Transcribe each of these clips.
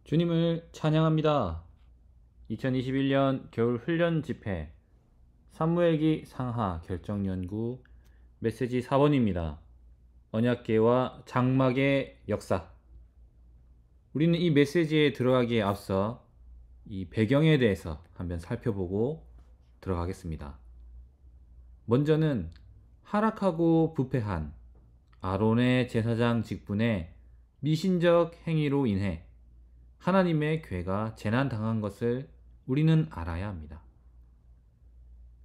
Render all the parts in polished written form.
주님을 찬양합니다. 2021년 겨울 훈련 집회 사무엘기 상하 결정연구 메시지 4번입니다. 언약궤와 장막의 역사. 우리는 이 메시지에 들어가기에 앞서 이 배경에 대해서 한번 살펴보고 들어가겠습니다. 먼저는 하락하고 부패한 아론의 제사장 직분의 미신적 행위로 인해 하나님의 궤가 재난당한 것을 우리는 알아야 합니다.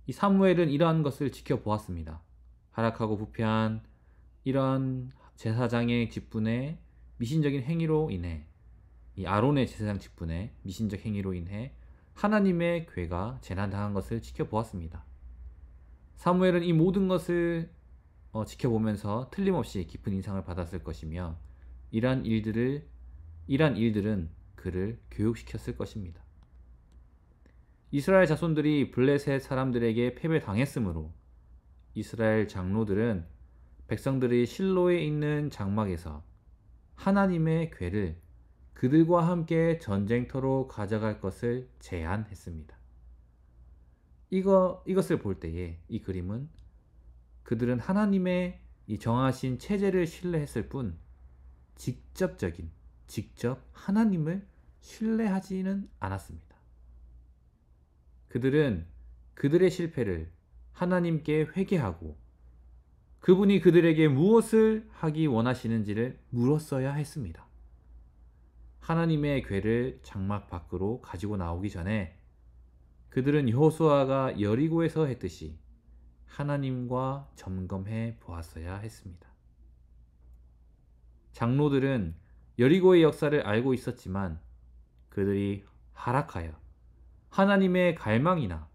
이 사무엘은 이러한 것을 지켜보았습니다. 하락하고 부패한 이러한 제사장의 직분의 미신적인 행위로 인해, 이 아론의 제사장 직분의 미신적 행위로 인해 하나님의 궤가 재난당한 것을 지켜보았습니다. 사무엘은 이 모든 것을 지켜보면서 틀림없이 깊은 인상을 받았을 것이며 이러한 일들은 그를 교육시켰을 것입니다. 이스라엘 자손들이 블레셋 사람들에게 패배당했으므로 이스라엘 장로들은 백성들이 실로에 있는 장막에서 하나님의 궤를 그들과 함께 전쟁터로 가져갈 것을 제안했습니다. 이것을 볼 때에 이 그림은 그들은 하나님의 이 정하신 체제를 신뢰했을 뿐 직접 하나님을 신뢰하지는 않았습니다. 그들은 그들의 실패를 하나님께 회개하고 그분이 그들에게 무엇을 하기 원하시는지를 물었어야 했습니다. 하나님의 궤를 장막 밖으로 가지고 나오기 전에 그들은 여호수아가 여리고에서 했듯이 하나님과 점검해 보았어야 했습니다. 장로들은 여리고의 역사를 알고 있었지만 그들이 하락하여 하나님의 갈망이나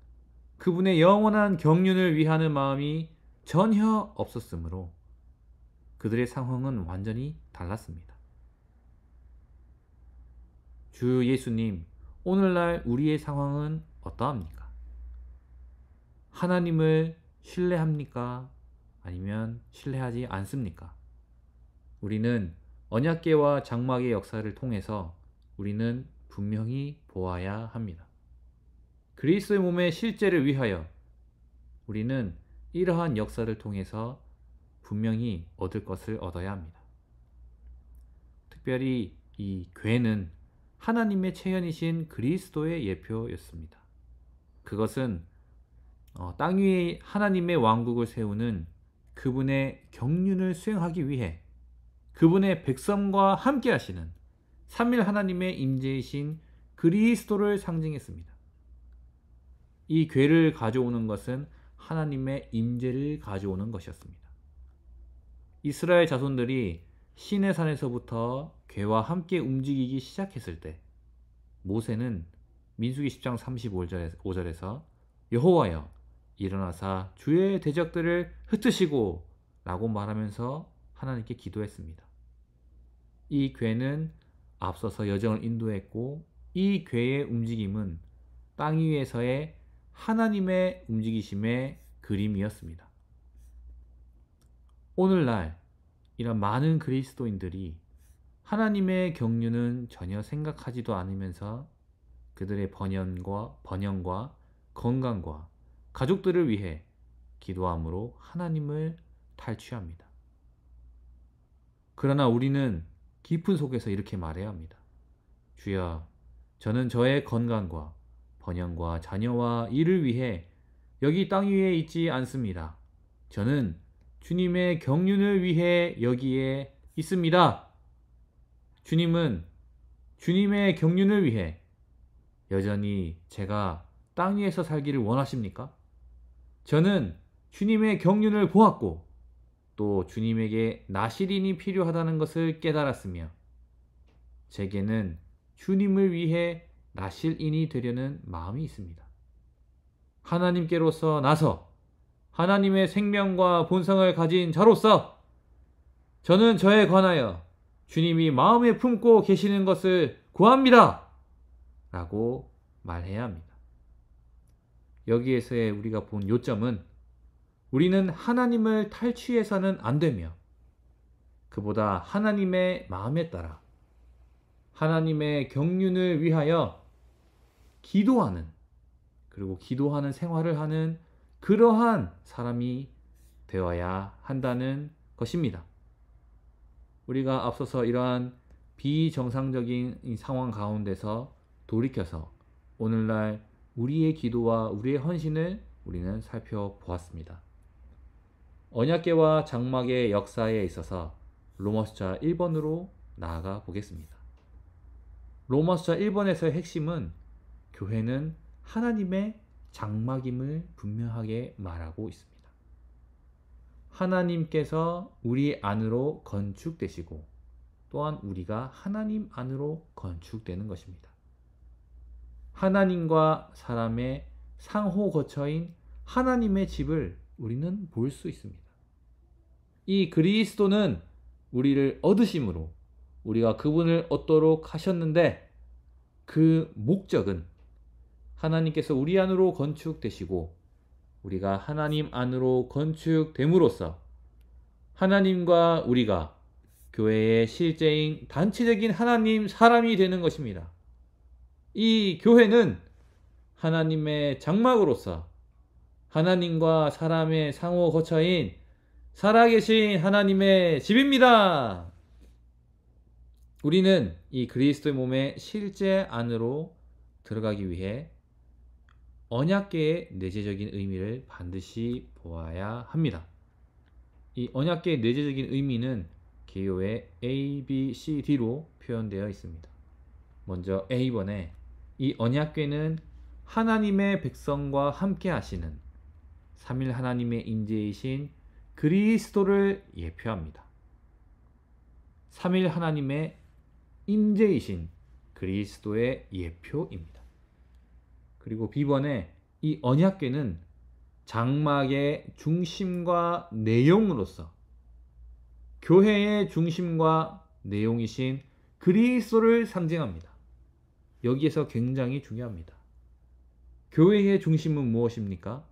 그분의 영원한 경륜을 위하는 마음이 전혀 없었으므로 그들의 상황은 완전히 달랐습니다. 주 예수님, 오늘날 우리의 상황은 어떠합니까? 하나님을 신뢰합니까? 아니면 신뢰하지 않습니까? 우리는 언약궤와 장막의 역사를 통해서 우리는 분명히 보아야 합니다. 그리스도의 몸의 실제를 위하여 우리는 이러한 역사를 통해서 분명히 얻을 것을 얻어야 합니다. 특별히 이 궤는 하나님의 체현이신 그리스도의 예표였습니다. 그것은 땅 위에 하나님의 왕국을 세우는 그분의 경륜을 수행하기 위해 그분의 백성과 함께 하시는 삼위일 하나님의 임재이신 그리스도를 상징했습니다. 이 궤를 가져오는 것은 하나님의 임재를 가져오는 것이었습니다. 이스라엘 자손들이 시내산에서부터 궤와 함께 움직이기 시작했을 때 모세는 민수기 10장 35절에서 여호와여 일어나사 주의 대적들을 흩으시고 라고 말하면서 하나님께 기도했습니다. 이 궤는 앞서서 여정을 인도했고 이 궤의 움직임은 땅 위에서의 하나님의 움직이심의 그림이었습니다. 오늘날 이런 많은 그리스도인들이 하나님의 경륜은 전혀 생각하지도 않으면서 그들의 번영과 건강과 가족들을 위해 기도함으로 하나님을 탈취합니다. 그러나 우리는 깊은 속에서 이렇게 말해야 합니다. 주여, 저는 저의 건강과 번영과 자녀와 일을 위해 여기 땅 위에 있지 않습니다. 저는 주님의 경륜을 위해 여기에 있습니다. 주님은 주님의 경륜을 위해 여전히 제가 땅 위에서 살기를 원하십니까? 저는 주님의 경륜을 보았고 또 주님에게 나실인이 필요하다는 것을 깨달았으며 제게는 주님을 위해 나실인이 되려는 마음이 있습니다. 하나님께로서 나서 하나님의 생명과 본성을 가진 자로서 저는 저에 관하여 주님이 마음에 품고 계시는 것을 구합니다. 라고 말해야 합니다. 여기에서의 우리가 본 요점은 우리는 하나님을 탈취해서는 안 되며 그보다 하나님의 마음에 따라 하나님의 경륜을 위하여 기도하는, 그리고 기도하는 생활을 하는 그러한 사람이 되어야 한다는 것입니다. 우리가 앞서서 이러한 비정상적인 이 상황 가운데서 돌이켜서 오늘날 우리의 기도와 우리의 헌신을 우리는 살펴보았습니다. 언약궤와 장막의 역사에 있어서 로마서자 1번으로 나아가 보겠습니다. 로마서자 1번에서의 핵심은 교회는 하나님의 장막임을 분명하게 말하고 있습니다. 하나님께서 우리 안으로 건축되시고 또한 우리가 하나님 안으로 건축되는 것입니다. 하나님과 사람의 상호 거처인 하나님의 집을 우리는 볼 수 있습니다. 이 그리스도는 우리를 얻으심으로 우리가 그분을 얻도록 하셨는데, 그 목적은 하나님께서 우리 안으로 건축되시고 우리가 하나님 안으로 건축됨으로써 하나님과 우리가 교회의 실제인 단체적인 하나님 사람이 되는 것입니다. 이 교회는 하나님의 장막으로서 하나님과 사람의 상호 거처인 살아계신 하나님의 집입니다. 우리는 이 그리스도의 몸의 실제 안으로 들어가기 위해 언약궤의 내재적인 의미를 반드시 보아야 합니다. 이 언약궤의 내재적인 의미는 개요의 A, B, C, D로 표현되어 있습니다. 먼저 A번에 이 언약궤는 하나님의 백성과 함께 하시는 삼일 하나님의 임재이신 그리스도를 예표합니다. 삼일 하나님의 임재이신 그리스도의 예표입니다. 그리고 B번에 이 언약궤는 장막의 중심과 내용으로서 교회의 중심과 내용이신 그리스도를 상징합니다. 여기에서 굉장히 중요합니다. 교회의 중심은 무엇입니까?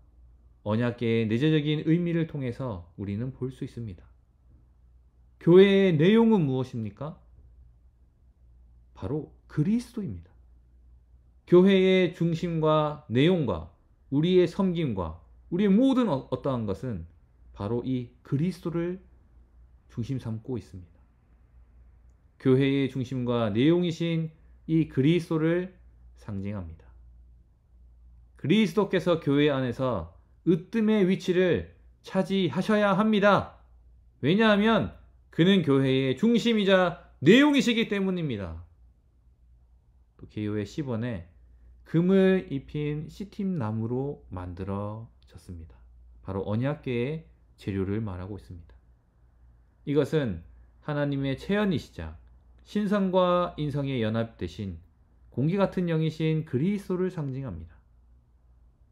언약궤의 내재적인 의미를 통해서 우리는 볼 수 있습니다. 교회의 내용은 무엇입니까? 바로 그리스도입니다. 교회의 중심과 내용과 우리의 섬김과 우리의 모든 어떠한 것은 바로 이 그리스도를 중심 삼고 있습니다. 교회의 중심과 내용이신 이 그리스도를 상징합니다. 그리스도께서 교회 안에서 으뜸의 위치를 차지하셔야 합니다. 왜냐하면 그는 교회의 중심이자 내용이시기 때문입니다. 또 개요의 10원에 금을 입힌 시팀 나무로 만들어졌습니다. 바로 언약궤의 재료를 말하고 있습니다. 이것은 하나님의 체현이시자 신성과 인성의 연합 대신 공기 같은 영이신 그리스도를 상징합니다.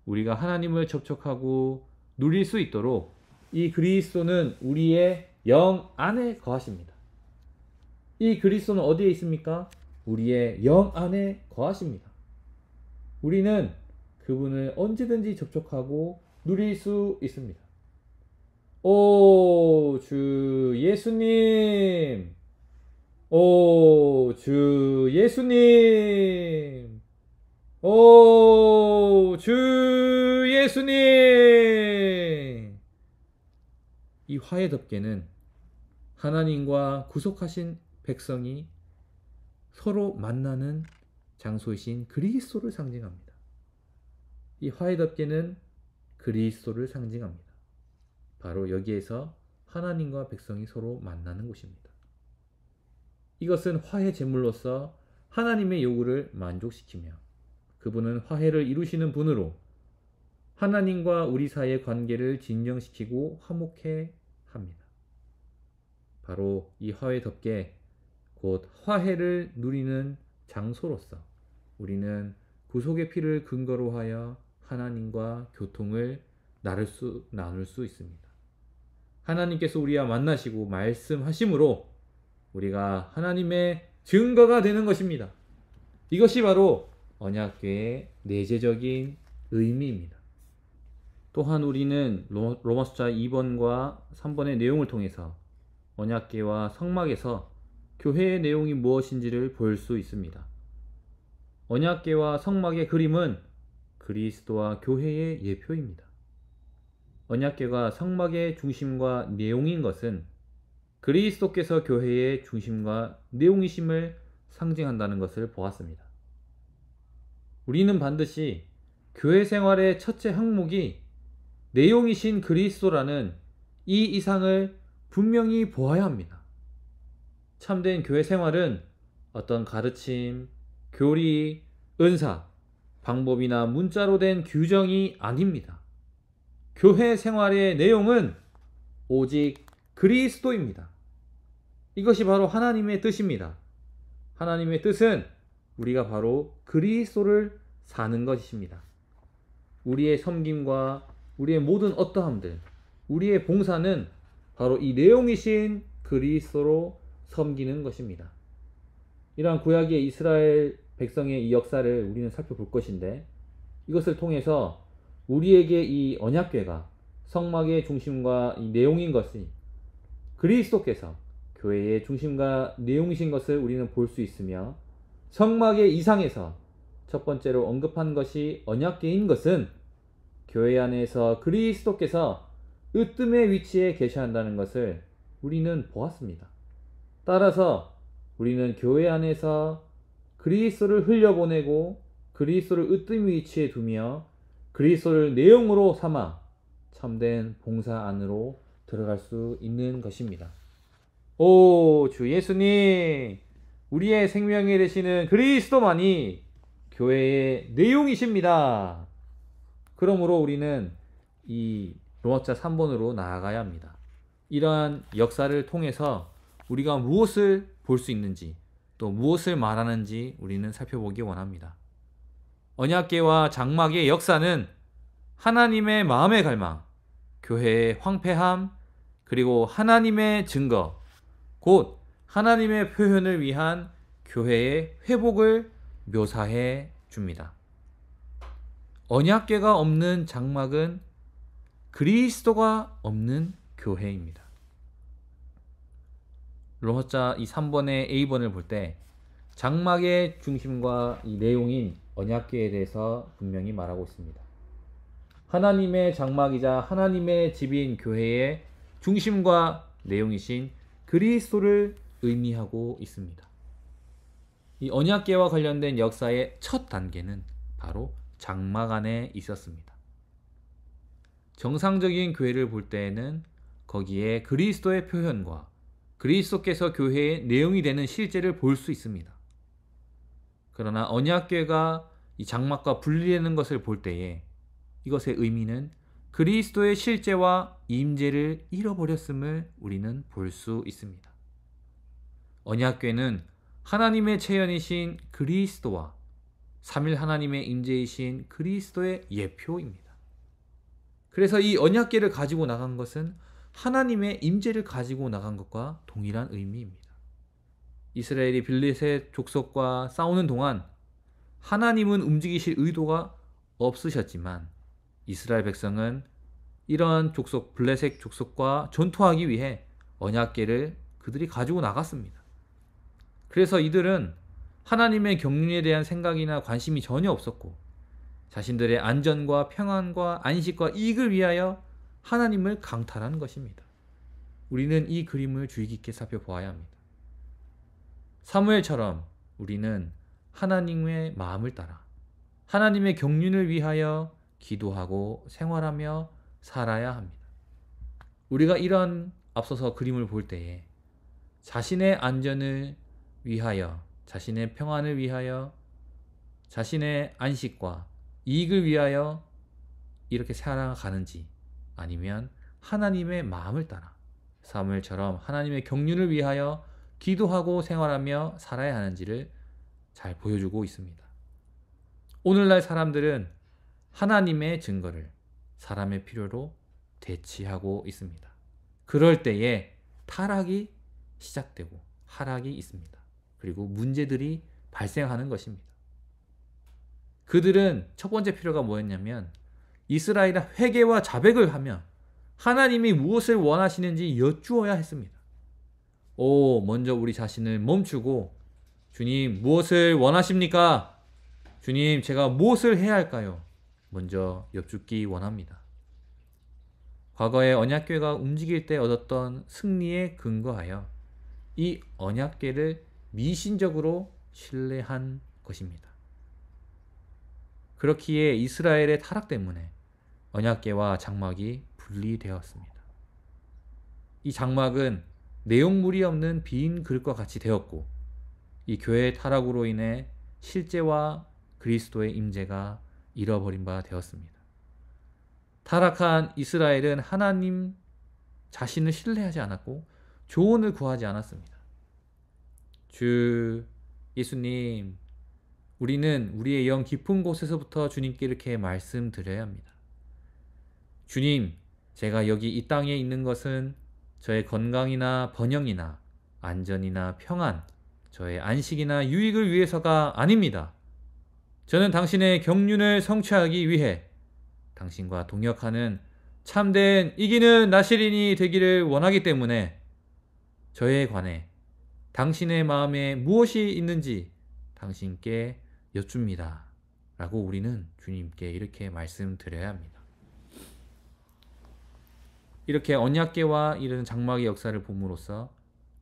우리가 하나님을 접촉하고 누릴 수 있도록 이 그리스도는 우리의 영 안에 거하십니다. 이 그리스도는 어디에 있습니까? 우리의 영 안에 거하십니다. 우리는 그분을 언제든지 접촉하고 누릴 수 있습니다. 오, 주 예수님! 오, 주 예수님! 오, 주 예수님! 이 화해 덮개는 하나님과 구속하신 백성이 서로 만나는 장소이신 그리스도를 상징합니다. 이 화해 덮개는 그리스도를 상징합니다. 바로 여기에서 하나님과 백성이 서로 만나는 곳입니다. 이것은 화해 제물로서 하나님의 요구를 만족시키며 그분은 화해를 이루시는 분으로 하나님과 우리 사이의 관계를 진정시키고 화목해 합니다. 바로 이 화해 덮개, 곧 화해를 누리는 장소로서 우리는 구속의 피를 근거로 하여 하나님과 교통을 나눌 수 있습니다. 하나님께서 우리와 만나시고 말씀하심으로 우리가 하나님의 증거가 되는 것입니다. 이것이 바로 언약궤의 내재적인 의미입니다. 또한 우리는 로마서자 2번과 3번의 내용을 통해서 언약궤와 성막에서 교회의 내용이 무엇인지를 볼 수 있습니다. 언약궤와 성막의 그림은 그리스도와 교회의 예표입니다. 언약궤가 성막의 중심과 내용인 것은 그리스도께서 교회의 중심과 내용이심을 상징한다는 것을 보았습니다. 우리는 반드시 교회 생활의 첫째 항목이 내용이신 그리스도라는 이 이상을 분명히 보아야 합니다. 참된 교회 생활은 어떤 가르침, 교리, 은사, 방법이나 문자로 된 규정이 아닙니다. 교회 생활의 내용은 오직 그리스도입니다. 이것이 바로 하나님의 뜻입니다. 하나님의 뜻은 우리가 바로 그리스도를 사는 것입니다. 우리의 섬김과 우리의 모든 어떠함들, 우리의 봉사는 바로 이 내용이신 그리스도로 섬기는 것입니다. 이러한 구약의 이스라엘 백성의 이 역사를 우리는 살펴볼 것인데, 이것을 통해서 우리에게 이 언약궤가 성막의 중심과 이 내용인 것이 그리스도께서 교회의 중심과 내용이신 것을 우리는 볼 수 있으며, 성막의 이상에서 첫 번째로 언급한 것이 언약궤인 것은 교회 안에서 그리스도께서 으뜸의 위치에 계셔한다는 것을 우리는 보았습니다. 따라서 우리는 교회 안에서 그리스도를 흘려보내고 그리스도를 으뜸 위치에 두며 그리스도를 내용으로 삼아 참된 봉사 안으로 들어갈 수 있는 것입니다. 오, 주 예수님, 우리의 생명이 되시는 그리스도만이 교회의 내용이십니다. 그러므로 우리는 이 로마자 3번으로 나아가야 합니다. 이러한 역사를 통해서 우리가 무엇을 볼 수 있는지, 또 무엇을 말하는지 우리는 살펴보기 원합니다. 언약궤와 장막의 역사는 하나님의 마음의 갈망, 교회의 황폐함, 그리고 하나님의 증거, 곧 하나님의 표현을 위한 교회의 회복을 묘사해 줍니다. 언약궤가 없는 장막은 그리스도가 없는 교회입니다. 로마자 이 3번의 A번을 볼 때 장막의 중심과 이 내용인 언약궤에 대해서 분명히 말하고 있습니다. 하나님의 장막이자 하나님의 집인 교회의 중심과 내용이신 그리스도를 의미하고 있습니다. 이 언약궤와 관련된 역사의 첫 단계는 바로 장막 안에 있었습니다. 정상적인 교회를 볼 때에는 거기에 그리스도의 표현과 그리스도께서 교회의 내용이 되는 실제를 볼 수 있습니다. 그러나 언약궤가 이 장막과 분리되는 것을 볼 때에 이것의 의미는 그리스도의 실제와 임재를 잃어버렸음을 우리는 볼 수 있습니다. 언약궤는 하나님의 체현이신 그리스도와 삼일 하나님의 임재이신 그리스도의 예표입니다. 그래서 이 언약궤를 가지고 나간 것은 하나님의 임재를 가지고 나간 것과 동일한 의미입니다. 이스라엘이 블레셋 족속과 싸우는 동안 하나님은 움직이실 의도가 없으셨지만 이스라엘 백성은 이러한 족속, 블레셋 족속과 전투하기 위해 언약궤를 그들이 가지고 나갔습니다. 그래서 이들은 하나님의 경륜에 대한 생각이나 관심이 전혀 없었고 자신들의 안전과 평안과 안식과 이익을 위하여 하나님을 강탈한 것입니다. 우리는 이 그림을 주의 깊게 살펴보아야 합니다. 사무엘처럼 우리는 하나님의 마음을 따라 하나님의 경륜을 위하여 기도하고 생활하며 살아야 합니다. 우리가 이런 앞서서 그림을 볼 때에 자신의 안전을 위하여, 자신의 평안을 위하여, 자신의 안식과 이익을 위하여 이렇게 살아가는지, 아니면 하나님의 마음을 따라 사무엘처럼 하나님의 경륜을 위하여 기도하고 생활하며 살아야 하는지를 잘 보여주고 있습니다. 오늘날 사람들은 하나님의 증거를 사람의 필요로 대치하고 있습니다. 그럴 때에 타락이 시작되고 하락이 있습니다. 그리고 문제들이 발생하는 것입니다. 그들은 첫 번째 필요가 뭐였냐면 이스라엘이 회개와 자백을 하며 하나님이 무엇을 원하시는지 여쭈어야 했습니다. 먼저 우리 자신을 멈추고 주님 무엇을 원하십니까? 주님 제가 무엇을 해야 할까요? 먼저 여쭙기 원합니다. 과거에 언약궤가 움직일 때 얻었던 승리에 근거하여 이 언약궤를 미신적으로 신뢰한 것입니다. 그렇기에 이스라엘의 타락 때문에 언약궤와 장막이 분리되었습니다. 이 장막은 내용물이 없는 빈 그릇과 같이 되었고 이 교회의 타락으로 인해 실제와 그리스도의 임재가 잃어버린 바 되었습니다. 타락한 이스라엘은 하나님 자신을 신뢰하지 않았고 조언을 구하지 않았습니다. 주 예수님, 우리는 우리의 영 깊은 곳에서부터 주님께 이렇게 말씀드려야 합니다. 주님, 제가 여기 이 땅에 있는 것은 저의 건강이나 번영이나 안전이나 평안, 저의 안식이나 유익을 위해서가 아닙니다. 저는 당신의 경륜을 성취하기 위해 당신과 동역하는 참된 이기는 나시린이 되기를 원하기 때문에 저에 관해 당신의 마음에 무엇이 있는지 당신께 여쭙니다. 라고 우리는 주님께 이렇게 말씀드려야 합니다. 이렇게 언약궤와 이런 장막의 역사를 봄으로써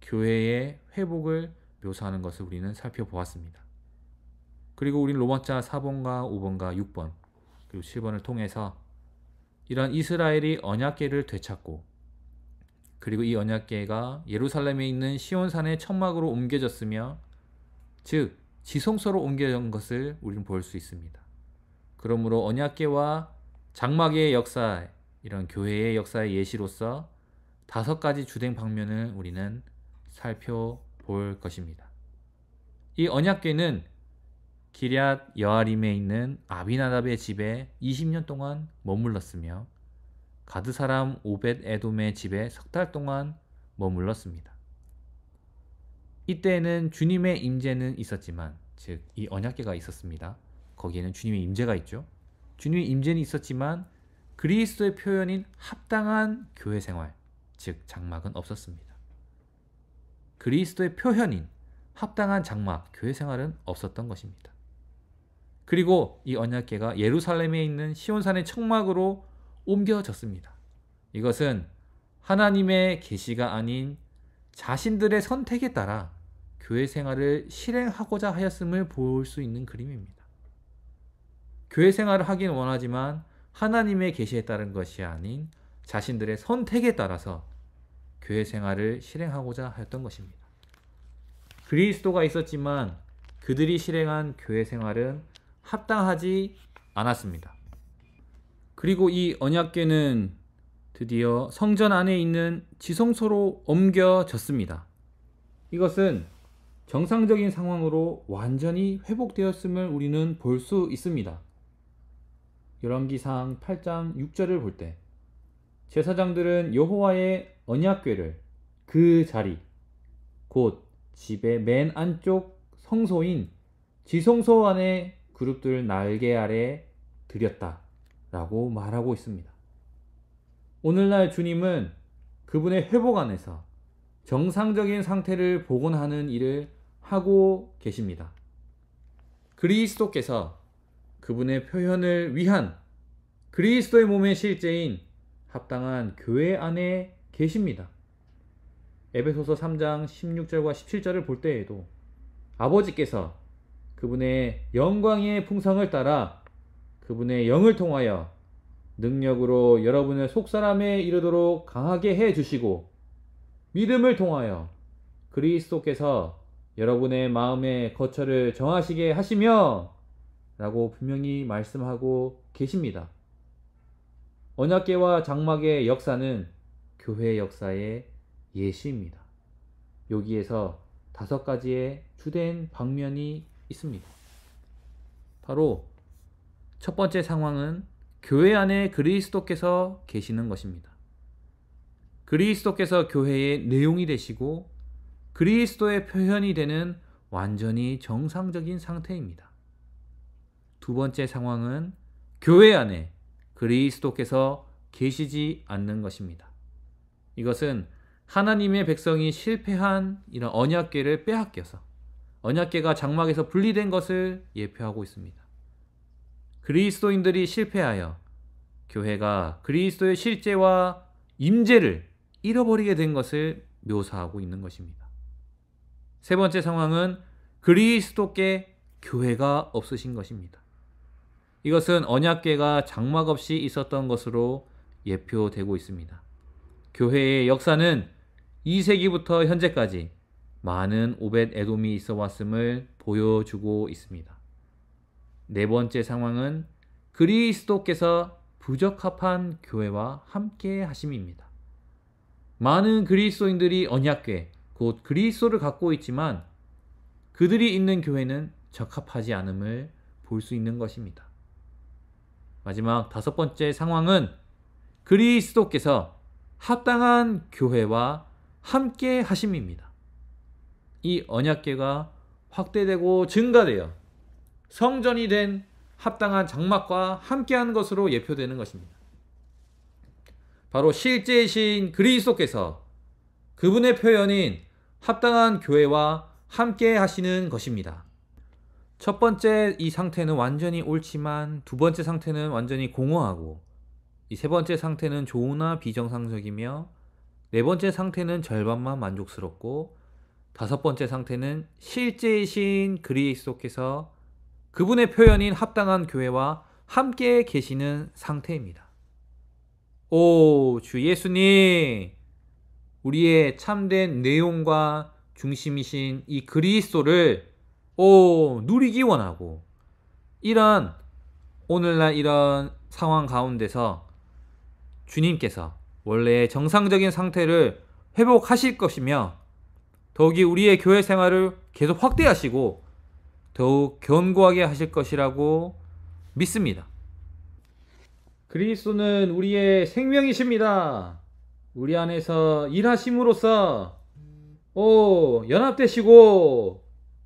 교회의 회복을 묘사하는 것을 우리는 살펴보았습니다. 그리고 우리는 로마자 4번과 5번과 6번 그리고 7번을 통해서 이런 이스라엘이 언약궤를 되찾고 그리고 이 언약궤가 예루살렘에 있는 시온산의 천막으로 옮겨졌으며 즉 지성소로 옮겨진 것을 우리는 볼 수 있습니다. 그러므로 언약궤와 장막의 역사, 이런 교회의 역사의 예시로서 5가지 주된 방면을 우리는 살펴볼 것입니다. 이 언약궤는 기럇 여아림에 있는 아비나답의 집에 20년 동안 머물렀으며 가드 사람 오벳 에돔의 집에 3달 동안 머물렀습니다. 이때에는 주님의 임재는 있었지만, 즉 이 언약궤가 있었습니다. 거기에는 주님의 임재가 있죠. 주님의 임재는 있었지만 그리스도의 표현인 합당한 교회 생활, 즉 장막은 없었습니다. 그리스도의 표현인 합당한 장막, 교회 생활은 없었던 것입니다. 그리고 이 언약궤가 예루살렘에 있는 시온산의 천막으로 옮겨졌습니다. 이것은 하나님의 계시가 아닌 자신들의 선택에 따라 교회 생활을 실행하고자 하였음을 볼 수 있는 그림입니다. 교회 생활을 하긴 원하지만 하나님의 계시에 따른 것이 아닌 자신들의 선택에 따라서 교회 생활을 실행하고자 하였던 것입니다. 그리스도가 있었지만 그들이 실행한 교회 생활은 합당하지 않았습니다. 그리고 이 언약궤는 드디어 성전 안에 있는 지성소로 옮겨졌습니다. 이것은 정상적인 상황으로 완전히 회복되었음을 우리는 볼 수 있습니다. 열왕기상 8장 6절을 볼 때 제사장들은 여호와의 언약궤를 그 자리 곧 집의 맨 안쪽 성소인 지성소 안에 그룹들 날개 아래 드렸다 라고 말하고 있습니다. 오늘날 주님은 그분의 회복 안에서 정상적인 상태를 복원하는 일을 하고 계십니다. 그리스도께서 그분의 표현을 위한 그리스도의 몸의 실제인 합당한 교회 안에 계십니다. 에베소서 3장 16절과 17절을 볼 때에도 아버지께서 그분의 영광의 풍성을 따라 그분의 영을 통하여 능력으로 여러분의 속사람에 이르도록 강하게 해주시고 믿음을 통하여 그리스도께서 여러분의 마음의 거처를 정하시게 하시며 라고 분명히 말씀하고 계십니다. 언약궤와 장막의 역사는 교회의 역사의 예시입니다. 여기에서 5가지의 주된 방면이 있습니다. 바로 첫 번째 상황은 교회 안에 그리스도께서 계시는 것입니다. 그리스도께서 교회의 내용이 되시고 그리스도의 표현이 되는 완전히 정상적인 상태입니다. 두 번째 상황은 교회 안에 그리스도께서 계시지 않는 것입니다. 이것은 하나님의 백성이 실패한 이런 언약궤를 빼앗겨서 언약궤가 장막에서 분리된 것을 예표하고 있습니다. 그리스도인들이 실패하여 교회가 그리스도의 실제와 임재를 잃어버리게 된 것을 묘사하고 있는 것입니다. 세 번째 상황은 그리스도께 교회가 없으신 것입니다. 이것은 언약궤가 장막 없이 있었던 것으로 예표되고 있습니다. 교회의 역사는 2세기부터 현재까지 많은 오벳 에돔이 있어 왔음을 보여주고 있습니다. 네 번째 상황은 그리스도께서 부적합한 교회와 함께 하심입니다. 많은 그리스도인들이 언약궤, 곧 그리스도를 갖고 있지만 그들이 있는 교회는 적합하지 않음을 볼 수 있는 것입니다. 마지막 다섯 번째 상황은 그리스도께서 합당한 교회와 함께 하심입니다. 이 언약궤가 확대되고 증가되어 성전이 된 합당한 장막과 함께하는 것으로 예표되는 것입니다. 바로 실제이신 그리스도께서 그분의 표현인 합당한 교회와 함께 하시는 것입니다. 첫 번째 이 상태는 완전히 옳지만 두 번째 상태는 완전히 공허하고 이 세 번째 상태는 좋으나 비정상적이며 네 번째 상태는 절반만 만족스럽고 다섯 번째 상태는 실제이신 그리스도께서 그분의 표현인 합당한 교회와 함께 계시는 상태입니다. 오, 주 예수님, 우리의 참된 내용과 중심이신 이 그리스도를 누리기 원하고 이런 오늘날 이런 상황 가운데서 주님께서 원래의 정상적인 상태를 회복하실 것이며 더욱이 우리의 교회 생활을 계속 확대하시고 더욱 견고하게 하실 것이라고 믿습니다. 그리스도는 우리의 생명이십니다. 우리 안에서 일하심으로써 연합되시고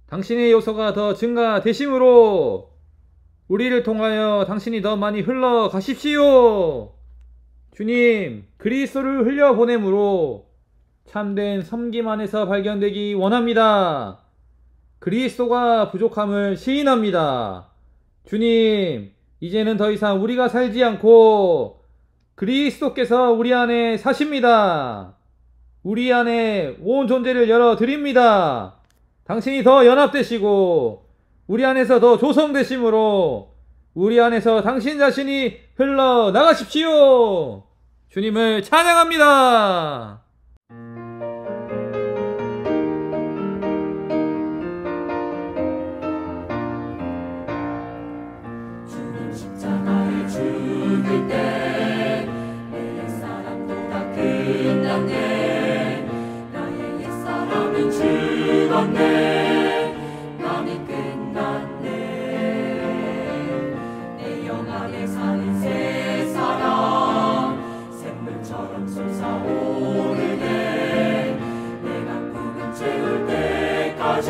당신의 요소가 더 증가되심으로 우리를 통하여 당신이 더 많이 흘러가십시오. 주님, 그리스도를 흘려보냄으로 참된 섬김 안에서 발견되기 원합니다. 그리스도가 부족함을 시인합니다. 주님, 이제는 더 이상 우리가 살지 않고 그리스도께서 우리 안에 사십니다. 우리 안에 온 존재를 열어드립니다. 당신이 더 연합되시고 우리 안에서 더 조성되심으로 우리 안에서 당신 자신이 흘러나가십시오. 주님을 찬양합니다. 주님 십자가에 죽을 때 내 옛사람보다 끝났네. 나의 옛사람은 죽었네. 밤이 끝났네. 내 영 안에 사는 새 사람 샘물처럼 솟아오르네. 내가 꿈은 채울 때까지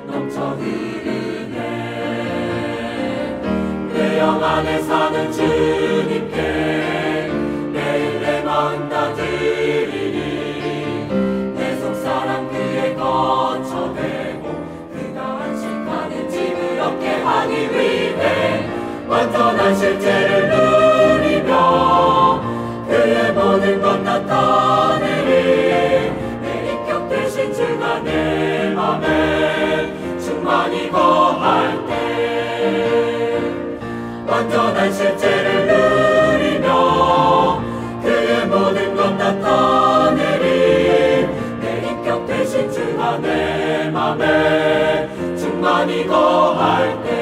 넘쳐 흐르네. 내 영 안에 사는 주님께 매일 내 마음 다 드리니 내 속사람 그의 거처되고 그가 안식하는 집을 얻게 하기 위해 완전한 실제를 누리며 그의 모든 것 나타내리 내 인격 되신 주가 내 맘에 충만히 거할 때 완전한 실제를 누리며 그의 모든 것 나타내리 내 인격 되신 주가 내 맘에 충만히 거할 때